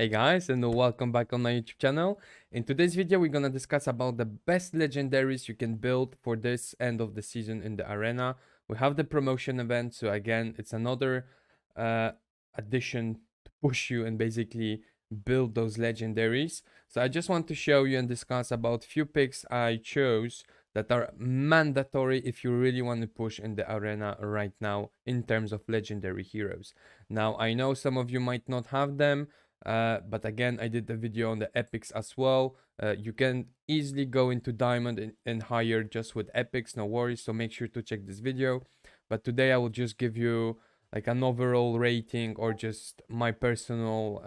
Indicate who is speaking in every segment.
Speaker 1: Hey guys, and welcome back on my YouTube channel. In today's video, we're gonna discuss about the best legendaries you can build for this end of the season in the arena. We have the promotion event, so again, it's another uh, addition to push you and basically build those legendaries. So I just want to show you and discuss about few picks I chose that are mandatory if you really want to push in the arena right now in terms of legendary heroes. Now, I know some of you might not have them. But again, I did a video on the epics as well. You can easily go into diamond and higher just with epics, no worries. So make sure to check this video. But today I will just give you like an overall rating or just my personal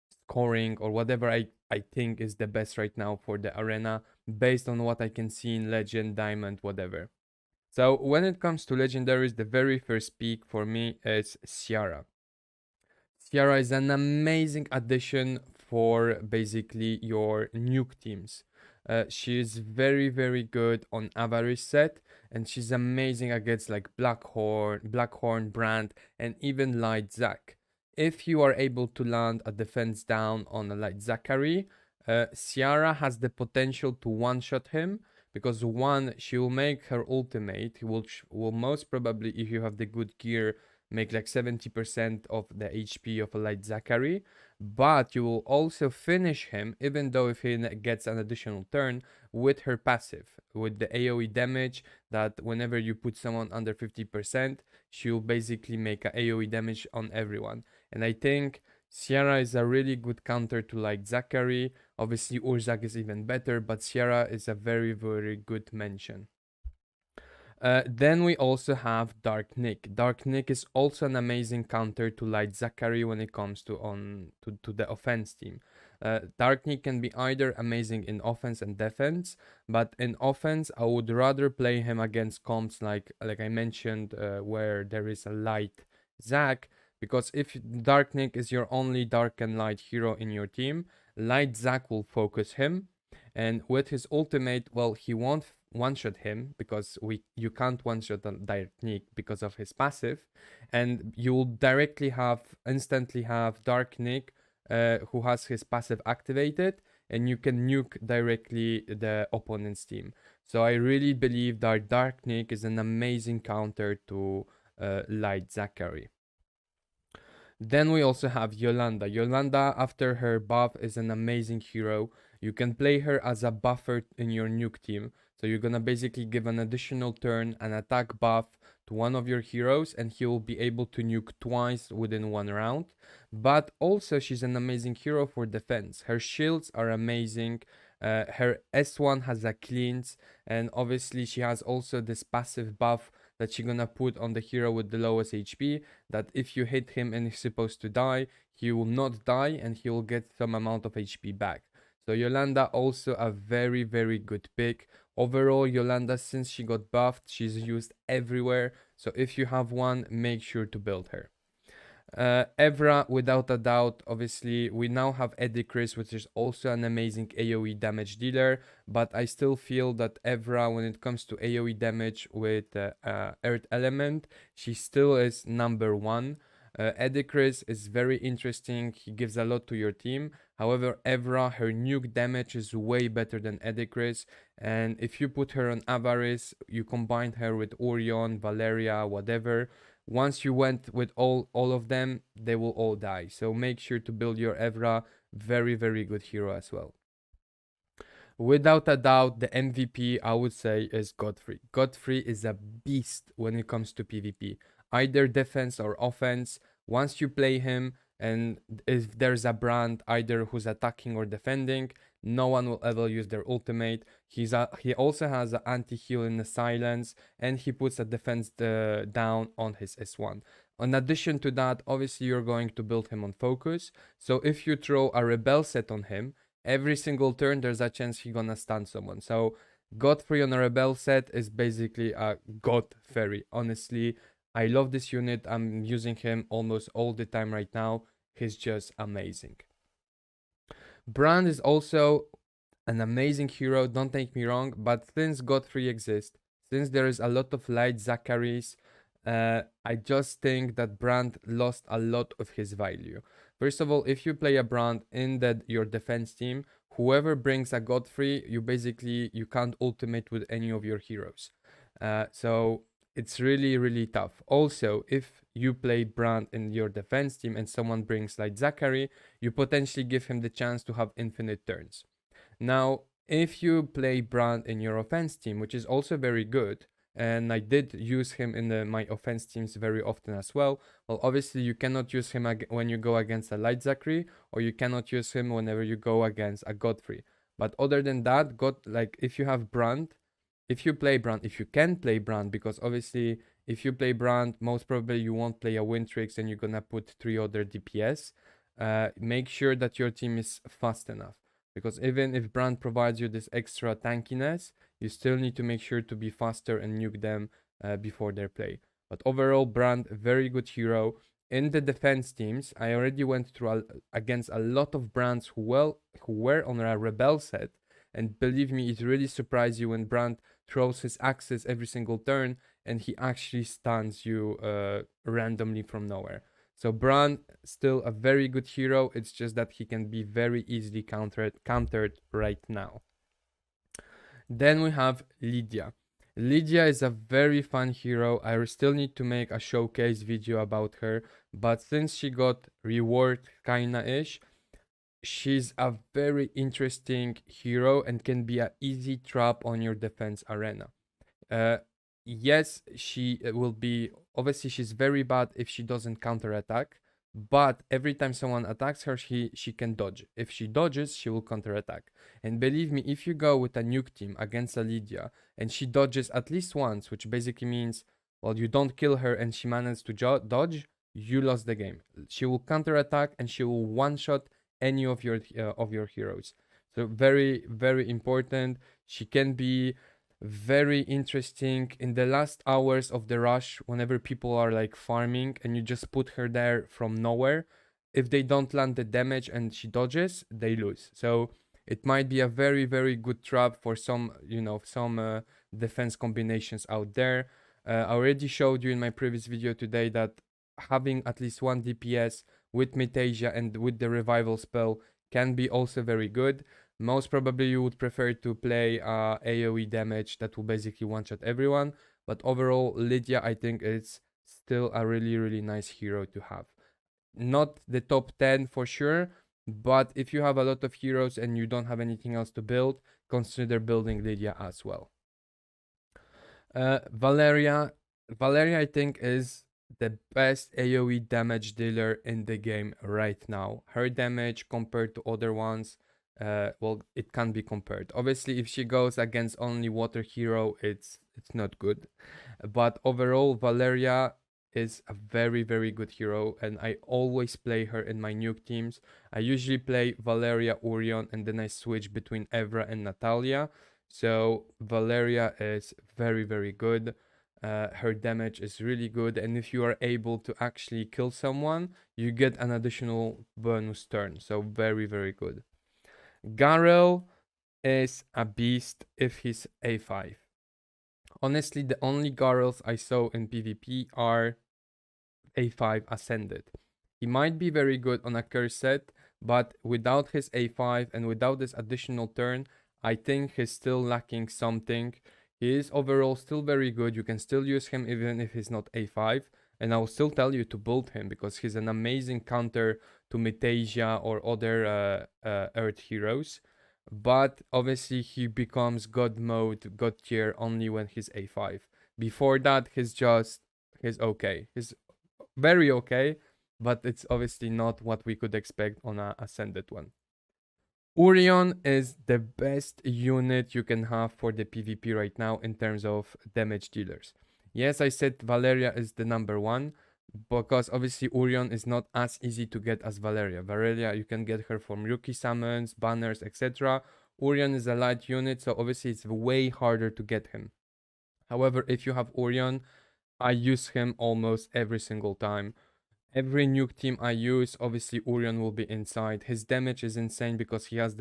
Speaker 1: scoring or whatever I think is the best right now for the arena based on what I can see in legend, diamond, whatever. So when it comes to legendaries, the very first pick for me is Ciara. Ciara is an amazing addition for basically your nuke teams. She is very good on Avarice set, and she's amazing against like Blackhorn, Brand, and even Light Zac. If you are able to land a defense down on a Light Zachary, Ciara has the potential to one-shot him because one, she will make her ultimate. Will most probably, if you have the good gear, make like 70% of the HP of a Light Zachary, but you will also finish him, even though if he gets an additional turn, with her passive, with the AoE damage that whenever you put someone under 50%, she'll basically make a AoE damage on everyone. And I think Ciara is a really good counter to like Zachary. Obviously, Urzak is even better, but Ciara is a very good mention. Then we also have Dark Nick. Dark Nick is also an amazing counter to Light Zachary when it comes to the offense team. Dark Nick can be either amazing in offense and defense, but in offense I would rather play him against comps like I mentioned, where there is a Light Zac, because if Dark Nick is your only dark and light hero in your team, Light Zac will focus him, and with his ultimate, well, he won't one-shot him because you can't one-shot a Dark Nick because of his passive, and you will instantly have Dark Nick, who has his passive activated, and you can nuke directly the opponent's team. So I really believe that Dark Nick is an amazing counter to Light Zachary. Then we also have Yolanda. Yolanda, after her buff, is an amazing hero. You can play her as a buffer in your nuke team. So you're gonna basically give an additional turn, an attack buff to one of your heroes, and he will be able to nuke twice within one round. But also, she's an amazing hero for defense. Her shields are amazing. Her S1 has a cleanse, and obviously she has also this passive buff that she's gonna put on the hero with the lowest HP, that if you hit him and he's supposed to die, he will not die and he will get some amount of HP back. So Yolanda also a very good pick. Overall, Yolanda, since she got buffed, she's used everywhere. So if you have one, make sure to build her. Evra, without a doubt, obviously, we now have Chris, which is also an amazing AoE damage dealer, but I still feel that Evra, when it comes to AoE damage with Earth Element, she still is number one. Chris is very interesting, he gives a lot to your team. However, Evra, her nuke damage is way better than Chris, and if you put her on Avarice, you combine her with Orion, Valeria, whatever, once you went with all of them, they will all die. So make sure to build your Evra. Very good hero as well. Without a doubt, the MVP I would say is Godfrey. Godfrey is a beast when it comes to PvP, either defense or offense. Once you play him, and if there's a brand either who's attacking or defending, no one will ever use their ultimate. He also has an anti-heal in the silence, and he puts a defense down on his S1. In addition to that, obviously you're going to build him on focus. So if you throw a rebel set on him, every single turn there's a chance he's gonna stun someone. So Godfrey on a rebel set is basically a god fairy. Honestly, I love this unit. I'm using him almost all the time right now. He's just amazing. Brand is also an amazing hero, don't take me wrong, but since Godfrey exists, since there is a lot of Light Zacharys, I just think that Brand lost a lot of his value. First of all, if you play a brand in your defense team, whoever brings a Godfrey, you can't ultimate with any of your heroes. So it's really, really tough. Also, if you play Brand in your defense team and someone brings like Zachary, you potentially give him the chance to have infinite turns. Now, if you play Brand in your offense team, which is also very good, and I did use him in my offense teams very often as well. Well, obviously you cannot use him when you go against a light Zachary, or you cannot use him whenever you go against a Godfrey. But other than that, if you have Brand, if you play Brand, if you can play Brand, because obviously if you play Brand, most probably you won't play a Wintrix and you're gonna put 3 other DPS. Make sure that your team is fast enough, because even if Brand provides you this extra tankiness, you still need to make sure to be faster and nuke them before their play. But overall, Brand, very good hero. In the defense teams, I already went through against a lot of Brands who were on a Rebel set, and believe me, it really surprised you when Brand throws his axes every single turn and he actually stuns you randomly from nowhere. So Brand, still a very good hero. It's just that he can be very easily countered right now. Then we have Lydia. Lydia is a very fun hero. I still need to make a showcase video about her, but since she got reward kinda-ish, she's a very interesting hero and can be an easy trap on your defense arena. Yes, she will be, obviously she's very bad if she doesn't counterattack, but every time someone attacks her, she can dodge. If she dodges, she will counterattack. And believe me, if you go with a nuke team against a Lydia and she dodges at least once, which basically means, well, you don't kill her and she manages to dodge, you lost the game. She will counterattack and she will one-shot any of your heroes. So very, very important. She can be very interesting in the last hours of the rush, whenever people are like farming and you just put her there from nowhere. If they don't land the damage and she dodges, they lose. So it might be a very, very good trap for some defense combinations out there. I already showed you in my previous video today that having at least one DPS with Mytasia and with the revival spell can be also very good. Most probably you would prefer to play AoE damage that will basically one-shot everyone, but overall Lydia, I think, is still a really, really nice hero to have. Not the top 10 for sure, but if you have a lot of heroes and you don't have anything else to build, consider building Lydia as well. Valeria, I think, is the best AoE damage dealer in the game right now. Her damage compared to other ones, well, it can't be compared. Obviously, if she goes against only water hero, it's not good. But overall, Valeria is a very, very good hero, and I always play her in my nuke teams. I usually play Valeria, Orion, and then I switch between Evra and Natalia. So Valeria is very, very good. Her damage is really good, and if you are able to actually kill someone, you get an additional bonus turn. So very, very good. Garr is a beast if he's A5. Honestly, the only Garrs I saw in PvP are A5 Ascended. He might be very good on a curse set, but without his A5 and without this additional turn, I think he's still lacking something. He is overall still very good. You can still use him even if he's not A5. And I will still tell you to build him because he's an amazing counter to Mytasia or other Earth heroes. But obviously he becomes God mode, God tier only when he's A5. Before that, he's okay. He's very okay, but it's obviously not what we could expect on a Ascended one. Orion is the best unit you can have for the PvP right now in terms of damage dealers. Yes, I said Valeria is the number one, because obviously Orion is not as easy to get as Valeria. Valeria, you can get her from rookie summons, banners, etc. Orion is a light unit, so obviously it's way harder to get him. However, if you have Orion, I use him almost every single time. Every nuke team I use, obviously Orion will be inside. His damage is insane because he has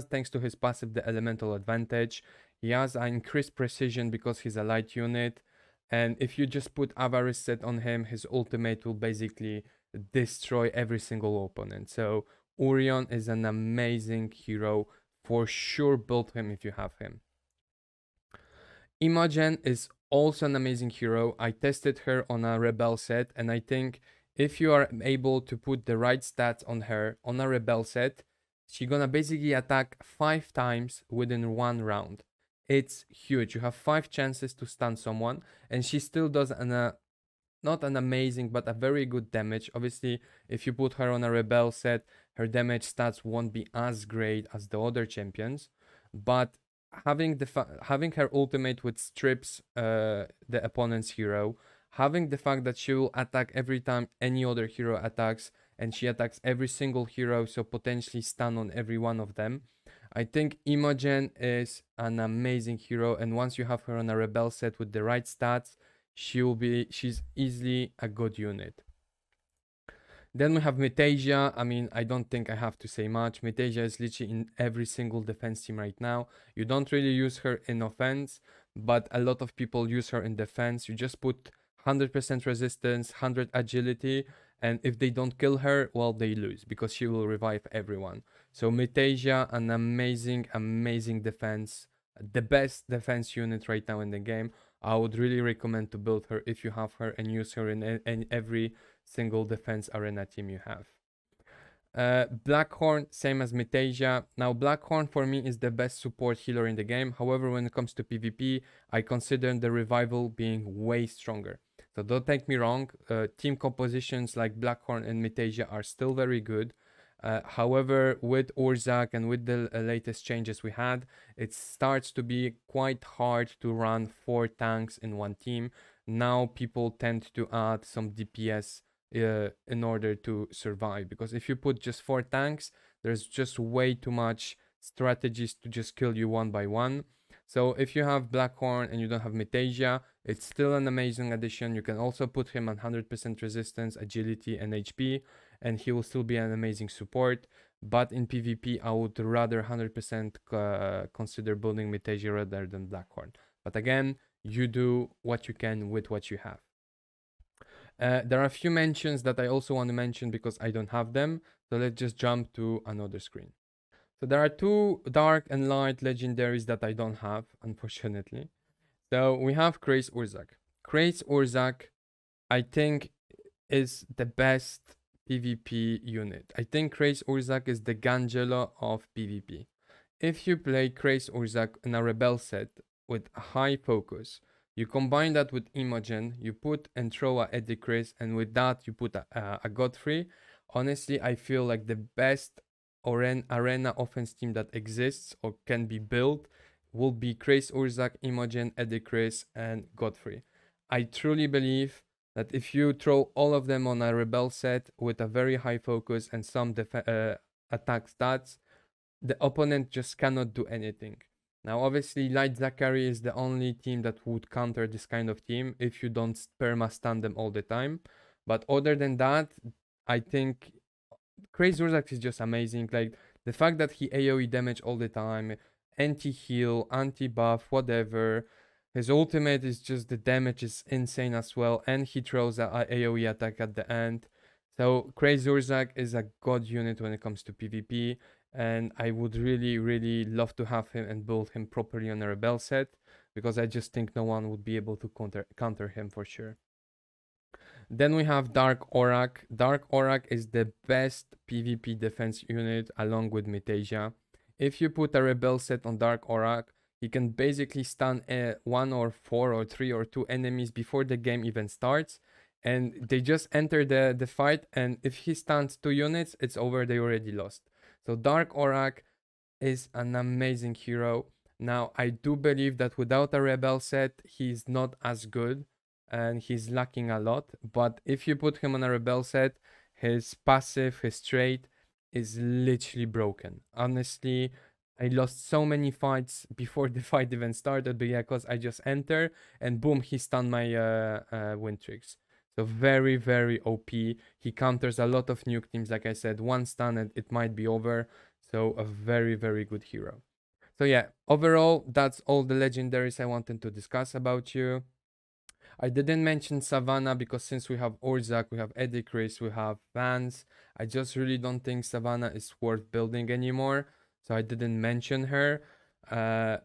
Speaker 1: thanks to his passive, the elemental advantage. He has an increased precision because he's a light unit. And if you just put Avarice set on him, his ultimate will basically destroy every single opponent. So Orion is an amazing hero. For sure, build him if you have him. Imogen is also an amazing hero. I tested her on a Rebel set, and I think if you are able to put the right stats on her on a Rebel set, she's gonna basically attack 5 times within 1 round. It's huge. You have 5 chances to stun someone, and she still does not an amazing, but a very good damage. Obviously, if you put her on a Rebel set, her damage stats won't be as great as the other champions, but having her ultimate which strips the opponent's hero, having the fact that she will attack every time any other hero attacks, and she attacks every single hero, so potentially stun on every one of them. I think Imogen is an amazing hero, and once you have her on a Rebel set with the right stats, she's easily a good unit. Then we have Mytasia. I mean, I don't think I have to say much. Mytasia is literally in every single defense team right now. You don't really use her in offense, but a lot of people use her in defense. You just put 100% resistance, 100 agility, and if they don't kill her, well, they lose because she will revive everyone. So Mytasia, an amazing, amazing defense, the best defense unit right now in the game. I would really recommend to build her if you have her and use her in every single defense arena team you have. Blackhorn, same as Mytasia. Now, Blackhorn for me is the best support healer in the game. However, when it comes to PvP, I consider the revival being way stronger. So don't take me wrong, team compositions like Blackhorn and Mytasia are still very good. However, with Aurac and with the latest changes we had, it starts to be quite hard to run 4 tanks in one team. Now people tend to add some DPS in order to survive, because if you put just 4 tanks, there's just way too much strategies to just kill you one by one. So if you have Blackhorn and you don't have Mytasia, it's still an amazing addition. You can also put him on 100% resistance, agility, and HP, and he will still be an amazing support. But in PvP, I would rather 100% consider building Mytasia rather than Blackhorn. But again, you do what you can with what you have. There are a few mentions that I also want to mention because I don't have them. So let's just jump to another screen. So there are 2 dark and light legendaries that I don't have, unfortunately. So we have Craze Aurac. Craze Aurac, I think, is the best PvP unit. I think Craze Aurac is the Gangela of PvP. If you play Craze Aurac in a Rebel set with a high focus, you combine that with Imogen, you put and throw a Eddie Chris, and with that you put a Godfrey. Honestly, I feel like the best arena offense team that exists or can be built will be Craze Aurac, Imogen, Eddie Chris, and Godfrey. I truly believe that if you throw all of them on a Rebel set with a very high focus and some attack stats, the opponent just cannot do anything. Now, obviously, Light Zachary is the only team that would counter this kind of team if you don't perma-stun them all the time. But other than that, I think Crazy Aurac is just amazing. Like, the fact that he AoE damage all the time, anti-heal, anti-buff, whatever. His ultimate is just, the damage is insane as well, and he throws a AoE attack at the end. So Crazy Aurac is a god unit when it comes to PvP, and I would really, really love to have him and build him properly on a Rebel set, because I just think no one would be able to counter him for sure. Then we have Dark Aurac. Dark Aurac is the best PvP defense unit along with Mytasia. If you put a Rebel set on Dark Aurac, he can basically stun 1 or 4 or 3 or 2 enemies before the game even starts, and they just enter the fight, and if he stuns 2 units, it's over, they already lost. So Dark Aurac is an amazing hero. Now, I do believe that without a Rebel set, he's not as good and he's lacking a lot. But if you put him on a Rebel set, his passive, his trait is literally broken. Honestly, I lost so many fights before the fight even started because I just enter and boom, he stunned my win tricks. So very, very OP. He counters a lot of nuke teams. Like I said, one stun and it might be over. So a very, very good hero. So yeah, overall, that's all the legendaries I wanted to discuss about you. I didn't mention Savannah because since we have Orzak, we have Edicris, we have Vance, I just really don't think Savannah is worth building anymore. So I didn't mention her. Uh,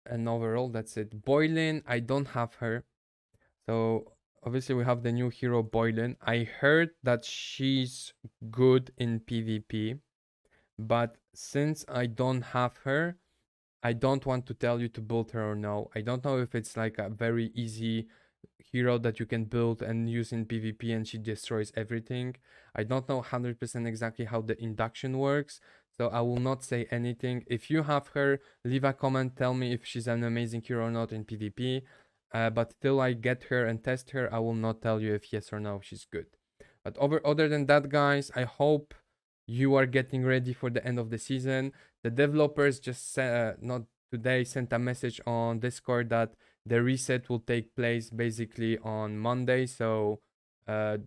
Speaker 1: and overall, that's it. Boylin, I don't have her. So obviously we have the new hero Boylin. I heard that she's good in PvP, but since I don't have her, I don't want to tell you to build her or no. I don't know if it's like a very easy hero that you can build and use in PvP and she destroys everything. I don't know 100% exactly how the induction works, so I will not say anything. If you have her, leave a comment, tell me if she's an amazing hero or not in PvP. But till I get her and test her, I will not tell you if yes or no she's good. But other than that, guys, I hope you are getting ready for the end of the season. The developers just not today sent a message on Discord that the reset will take place basically on Monday. So uh,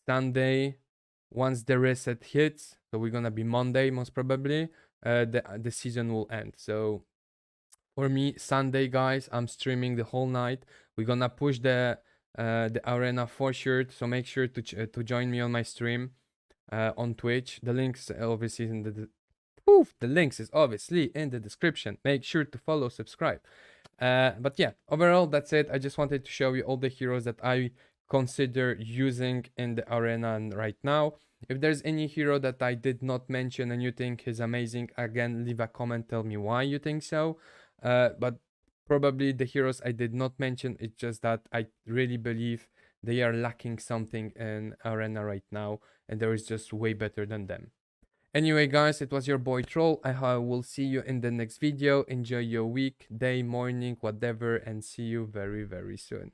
Speaker 1: Sunday, once the reset hits, so we're gonna be Monday most probably. The season will end. So for me, Sunday, guys, I'm streaming the whole night. We're gonna push the arena for sure. So make sure to join me on my stream on Twitch. The links obviously in the links is obviously in the description. Make sure to follow, subscribe. But yeah, overall, that's it. I just wanted to show you all the heroes that I consider using in the arena and right now. If there's any hero that I did not mention and you think is amazing, again, leave a comment, tell me why you think so. But probably the heroes I did not mention, it's just that I really believe they are lacking something in arena right now, and there is just way better than them. Anyway, guys, it was your boy Troll. I will see you in the next video. Enjoy your week, day, morning, whatever, and see you very, very soon.